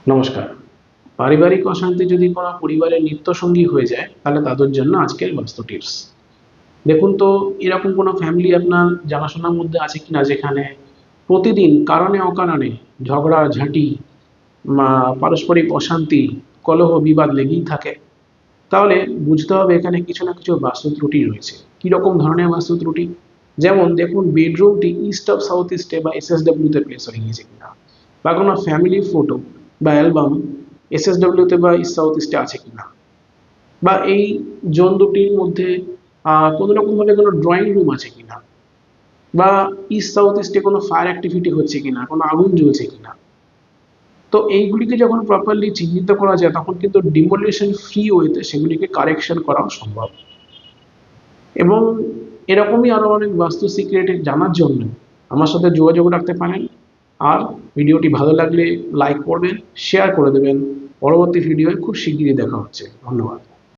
নমস্কার। পারিবারিক অশান্তি যদি কোনো পরিবারের নিত্যসঙ্গী হয়ে যায় তাহলে তাদের জন্য আজকের বাস্তু টিপস। দেখুন তো, এরকম কোনো ফ্যামিলি আপনার জানাশোনার মধ্যে আছে কিনা যেখানে প্রতিদিন কারণে অকারণে ঝগড়া ঝাঁটি, পারস্পরিক অশান্তি, কলহ বিবাদ লেগেই থাকে। তাহলে বুঝতে হবে এখানে কিছু না কিছু বাস্তু ত্রুটি রয়েছে। কিরকম ধরনের বাস্তু ত্রুটি? যেমন দেখুন, বেডরুমটি ইস্ট অফ সাউথ ইস্টে বা SSW তে প্লেস হয়ে গিয়েছে কিনা, বা কোনো ফ্যামিলি ফটো বা অ্যালবাম SSW তে বা ইস্ট সাউথ ইস্টে আছে কিনা, বা এই জোন দুটির মধ্যে কোনো রকম ভাবে কোনো ড্রয়িং রুম আছে কিনা, বা ইস্ট সাউথ ইস্টে কোনো ফায়ার অ্যাক্টিভিটি হচ্ছে কিনা, কোনো আগুন জ্বলছে কিনা। তো এইগুলিকে যখন প্রপারলি চিহ্নিত করা যায় তখন কিন্তু ডিমোলিশন ফ্রি ওয়েতে সেগুলিকে কারেকশন করা সম্ভব। এবং এরকমই আরো অনেক বাস্তু সিক্রেট জানার জন্য আমার সাথে যোগাযোগ রাখতে পারেন। আর ভিডিওটি ভালো লাগলে লাইক করবেন, শেয়ার করে দেবেন। পরবর্তী ভিডিওয় খুব শিগগিরই দেখা হচ্ছে। ধন্যবাদ।